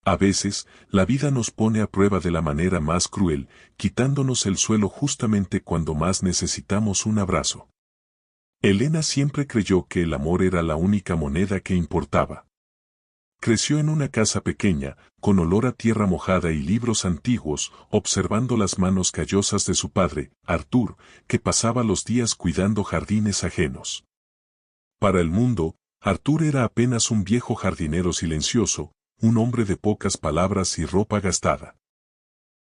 A veces, la vida nos pone a prueba de la manera más cruel, quitándonos el suelo justamente cuando más necesitamos un abrazo. Elena siempre creyó que el amor era la única moneda que importaba. Creció en una casa pequeña, con olor a tierra mojada y libros antiguos, observando las manos callosas de su padre, Artur, que pasaba los días cuidando jardines ajenos. Para el mundo, Artur era apenas un viejo jardinero silencioso, un hombre de pocas palabras y ropa gastada.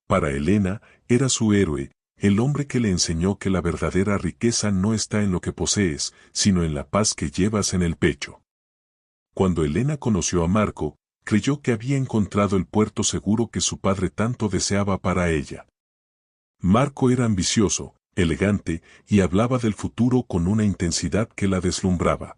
Para Elena, era su héroe, el hombre que le enseñó que la verdadera riqueza no está en lo que posees, sino en la paz que llevas en el pecho. Cuando Elena conoció a Marco, creyó que había encontrado el puerto seguro que su padre tanto deseaba para ella. Marco era ambicioso, elegante, y hablaba del futuro con una intensidad que la deslumbraba.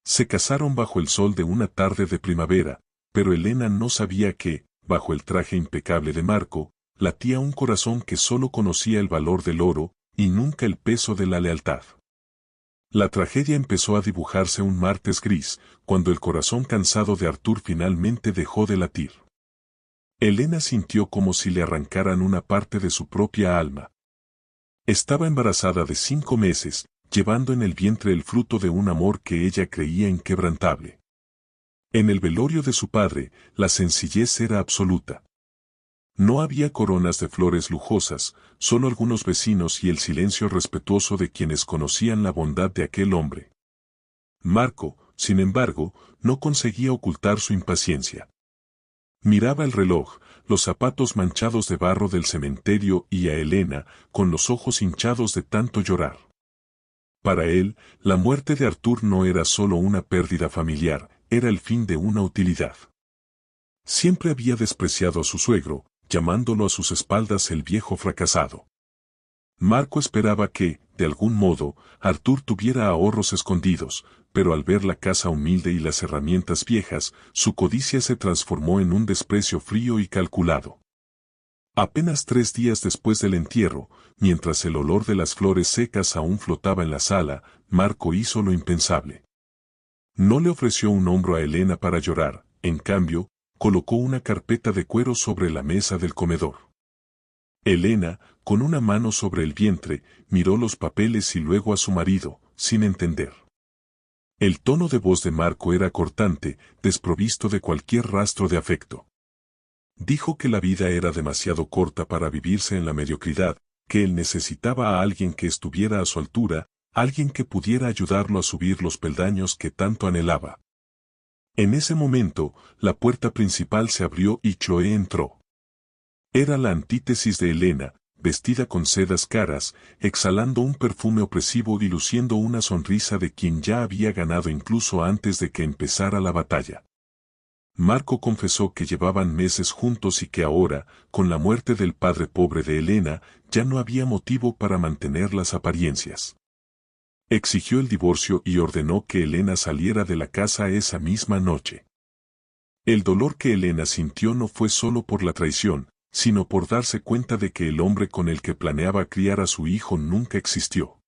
Se casaron bajo el sol de una tarde de primavera, pero Elena no sabía que, bajo el traje impecable de Marco, latía un corazón que solo conocía el valor del oro, y nunca el peso de la lealtad. La tragedia empezó a dibujarse un martes gris, cuando el corazón cansado de Artur finalmente dejó de latir. Elena sintió como si le arrancaran una parte de su propia alma. Estaba embarazada de 5 meses, llevando en el vientre el fruto de un amor que ella creía inquebrantable. En el velorio de su padre, la sencillez era absoluta. No había coronas de flores lujosas, solo algunos vecinos y el silencio respetuoso de quienes conocían la bondad de aquel hombre. Marco, sin embargo, no conseguía ocultar su impaciencia. Miraba el reloj, los zapatos manchados de barro del cementerio y a Elena, con los ojos hinchados de tanto llorar. Para él, la muerte de Artur no era solo una pérdida familiar, era el fin de una utilidad. Siempre había despreciado a su suegro, llamándolo a sus espaldas el viejo fracasado. Marco esperaba que, de algún modo, Artur tuviera ahorros escondidos, pero al ver la casa humilde y las herramientas viejas, su codicia se transformó en un desprecio frío y calculado. Apenas 3 días después del entierro, mientras el olor de las flores secas aún flotaba en la sala, Marco hizo lo impensable. No le ofreció un hombro a Elena para llorar, en cambio, colocó una carpeta de cuero sobre la mesa del comedor. Elena, con una mano sobre el vientre, miró los papeles y luego a su marido, sin entender. El tono de voz de Marco era cortante, desprovisto de cualquier rastro de afecto. Dijo que la vida era demasiado corta para vivirse en la mediocridad, que él necesitaba a alguien que estuviera a su altura, alguien que pudiera ayudarlo a subir los peldaños que tanto anhelaba. En ese momento, la puerta principal se abrió y Chloé entró. Era la antítesis de Elena, vestida con sedas caras, exhalando un perfume opresivo y luciendo una sonrisa de quien ya había ganado incluso antes de que empezara la batalla. Marco confesó que llevaban meses juntos y que ahora, con la muerte del padre pobre de Elena, ya no había motivo para mantener las apariencias. Exigió el divorcio y ordenó que Elena saliera de la casa esa misma noche. El dolor que Elena sintió no fue solo por la traición, sino por darse cuenta de que el hombre con el que planeaba criar a su hijo nunca existió.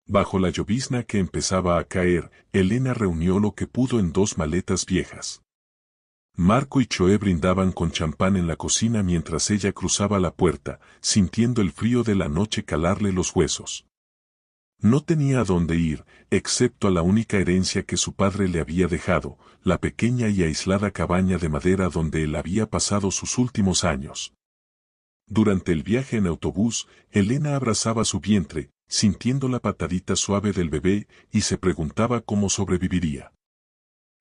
Bajo la llovizna que empezaba a caer, Elena reunió lo que pudo en 2 maletas viejas. Marco y Chloé brindaban con champán en la cocina mientras ella cruzaba la puerta, sintiendo el frío de la noche calarle los huesos. No tenía a dónde ir, excepto a la única herencia que su padre le había dejado, la pequeña y aislada cabaña de madera donde él había pasado sus últimos años. Durante el viaje en autobús, Elena abrazaba su vientre, sintiendo la patadita suave del bebé, y se preguntaba cómo sobreviviría.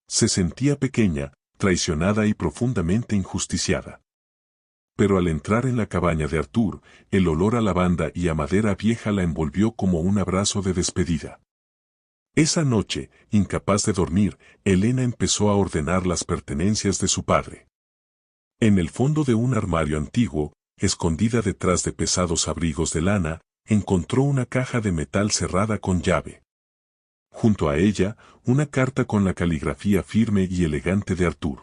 Se sentía pequeña, traicionada y profundamente injusticiada. Pero al entrar en la cabaña de Artur, el olor a lavanda y a madera vieja la envolvió como un abrazo de despedida. Esa noche, incapaz de dormir, Elena empezó a ordenar las pertenencias de su padre. En el fondo de un armario antiguo, escondida detrás de pesados abrigos de lana, encontró una caja de metal cerrada con llave. Junto a ella, una carta con la caligrafía firme y elegante de Artur.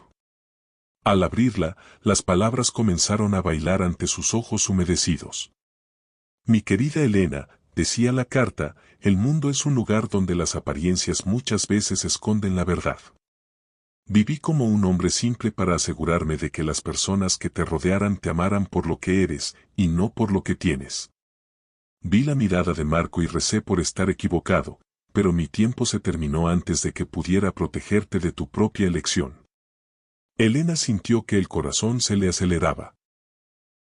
Al abrirla, las palabras comenzaron a bailar ante sus ojos humedecidos. Mi querida Elena, decía la carta, el mundo es un lugar donde las apariencias muchas veces esconden la verdad. Viví como un hombre simple para asegurarme de que las personas que te rodearan te amaran por lo que eres, y no por lo que tienes. Vi la mirada de Marco y recé por estar equivocado, pero mi tiempo se terminó antes de que pudiera protegerte de tu propia elección. Elena sintió que el corazón se le aceleraba.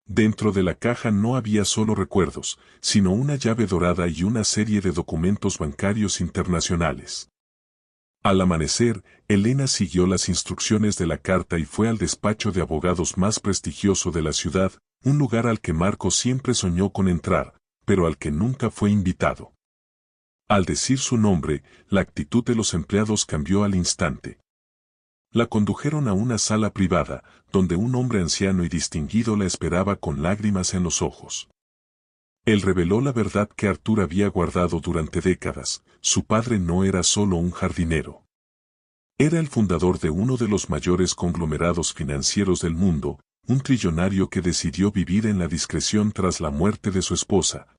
Dentro de la caja no había solo recuerdos, sino una llave dorada y una serie de documentos bancarios internacionales. Al amanecer, Elena siguió las instrucciones de la carta y fue al despacho de abogados más prestigioso de la ciudad, un lugar al que Marco siempre soñó con entrar, pero al que nunca fue invitado. Al decir su nombre, la actitud de los empleados cambió al instante. La condujeron a una sala privada, donde un hombre anciano y distinguido la esperaba con lágrimas en los ojos. Él reveló la verdad que Arthur había guardado durante décadas: su padre no era solo un jardinero. Era el fundador de uno de los mayores conglomerados financieros del mundo, un trillonario que decidió vivir en la discreción tras la muerte de su esposa,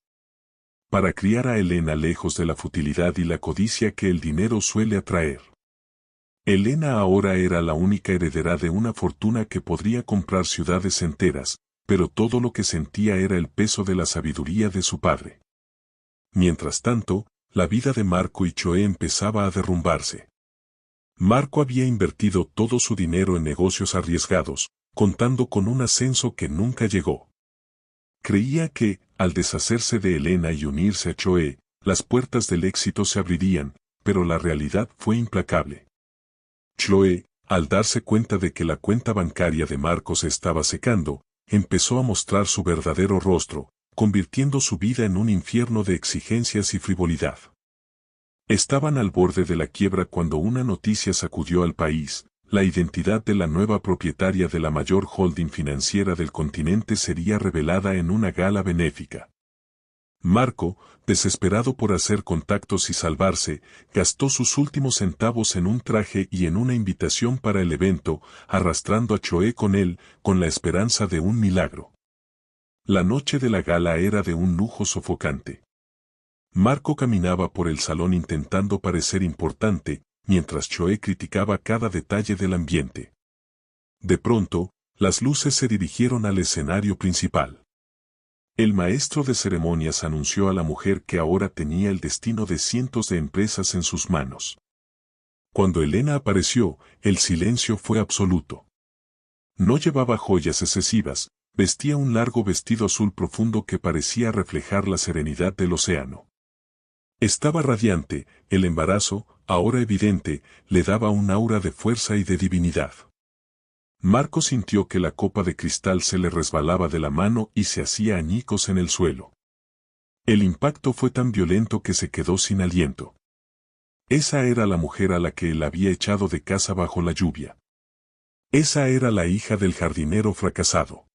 para criar a Elena lejos de la futilidad y la codicia que el dinero suele atraer. Elena ahora era la única heredera de una fortuna que podría comprar ciudades enteras, pero todo lo que sentía era el peso de la sabiduría de su padre. Mientras tanto, la vida de Marco y Choe empezaba a derrumbarse. Marco había invertido todo su dinero en negocios arriesgados, contando con un ascenso que nunca llegó. Creía que, al deshacerse de Elena y unirse a Choe, las puertas del éxito se abrirían, pero la realidad fue implacable. Choe, al darse cuenta de que la cuenta bancaria de Marco se estaba secando, empezó a mostrar su verdadero rostro, convirtiendo su vida en un infierno de exigencias y frivolidad. Estaban al borde de la quiebra cuando una noticia sacudió al país: la identidad de la nueva propietaria de la mayor holding financiera del continente sería revelada en una gala benéfica. Marco, desesperado por hacer contactos y salvarse, gastó sus últimos centavos en un traje y en una invitación para el evento, arrastrando a Choe con él, con la esperanza de un milagro. La noche de la gala era de un lujo sofocante. Marco caminaba por el salón intentando parecer importante, mientras Choe criticaba cada detalle del ambiente. De pronto, las luces se dirigieron al escenario principal. El maestro de ceremonias anunció a la mujer que ahora tenía el destino de cientos de empresas en sus manos. Cuando Elena apareció, el silencio fue absoluto. No llevaba joyas excesivas, vestía un largo vestido azul profundo que parecía reflejar la serenidad del océano. Estaba radiante, el embarazo, ahora evidente, le daba un aura de fuerza y de divinidad. Marco sintió que la copa de cristal se le resbalaba de la mano y se hacía añicos en el suelo. El impacto fue tan violento que se quedó sin aliento. Esa era la mujer a la que él había echado de casa bajo la lluvia. Esa era la hija del jardinero fracasado.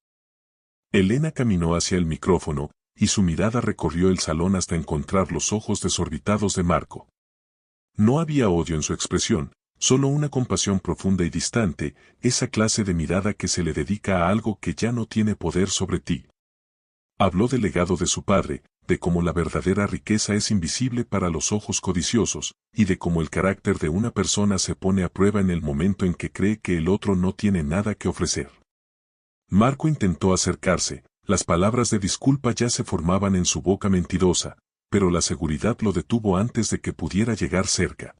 Elena caminó hacia el micrófono, y su mirada recorrió el salón hasta encontrar los ojos desorbitados de Marco. No había odio en su expresión, solo una compasión profunda y distante, esa clase de mirada que se le dedica a algo que ya no tiene poder sobre ti. Habló del legado de su padre, de cómo la verdadera riqueza es invisible para los ojos codiciosos, y de cómo el carácter de una persona se pone a prueba en el momento en que cree que el otro no tiene nada que ofrecer. Marco intentó acercarse, las palabras de disculpa ya se formaban en su boca mentirosa, pero la seguridad lo detuvo antes de que pudiera llegar cerca.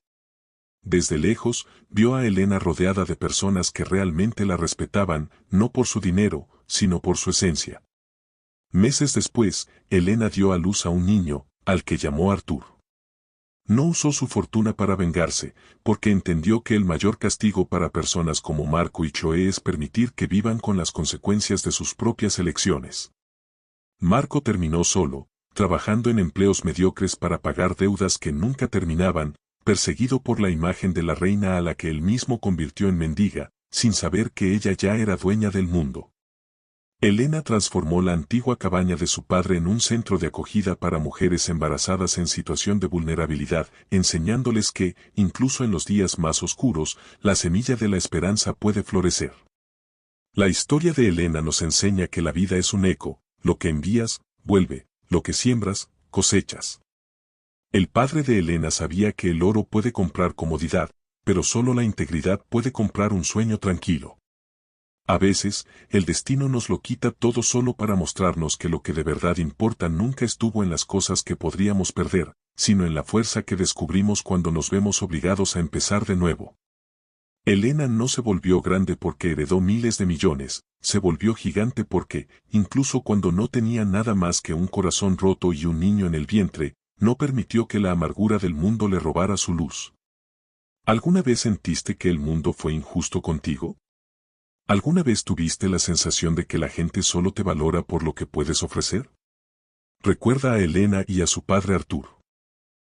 Desde lejos, vio a Elena rodeada de personas que realmente la respetaban, no por su dinero, sino por su esencia. Meses después, Elena dio a luz a un niño, al que llamó Arthur. No usó su fortuna para vengarse, porque entendió que el mayor castigo para personas como Marco y Choe es permitir que vivan con las consecuencias de sus propias elecciones. Marco terminó solo, trabajando en empleos mediocres para pagar deudas que nunca terminaban, perseguido por la imagen de la reina a la que él mismo convirtió en mendiga, sin saber que ella ya era dueña del mundo. Elena transformó la antigua cabaña de su padre en un centro de acogida para mujeres embarazadas en situación de vulnerabilidad, enseñándoles que, incluso en los días más oscuros, la semilla de la esperanza puede florecer. La historia de Elena nos enseña que la vida es un eco: lo que envías, vuelve; lo que siembras, cosechas. El padre de Elena sabía que el oro puede comprar comodidad, pero solo la integridad puede comprar un sueño tranquilo. A veces, el destino nos lo quita todo solo para mostrarnos que lo que de verdad importa nunca estuvo en las cosas que podríamos perder, sino en la fuerza que descubrimos cuando nos vemos obligados a empezar de nuevo. Elena no se volvió grande porque heredó miles de millones, se volvió gigante porque, incluso cuando no tenía nada más que un corazón roto y un niño en el vientre, no permitió que la amargura del mundo le robara su luz. ¿Alguna vez sentiste que el mundo fue injusto contigo? ¿Alguna vez tuviste la sensación de que la gente solo te valora por lo que puedes ofrecer? Recuerda a Elena y a su padre Artur.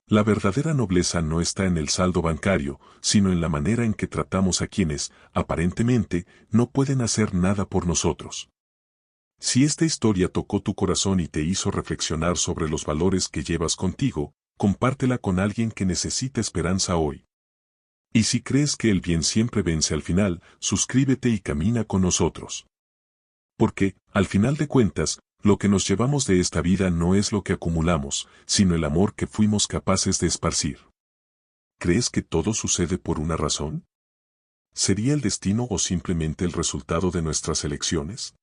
La verdadera nobleza no está en el saldo bancario, sino en la manera en que tratamos a quienes, aparentemente, no pueden hacer nada por nosotros. Si esta historia tocó tu corazón y te hizo reflexionar sobre los valores que llevas contigo, compártela con alguien que necesita esperanza hoy. Y si crees que el bien siempre vence al final, suscríbete y camina con nosotros. Porque, al final de cuentas, lo que nos llevamos de esta vida no es lo que acumulamos, sino el amor que fuimos capaces de esparcir. ¿Crees que todo sucede por una razón? ¿Sería el destino o simplemente el resultado de nuestras elecciones?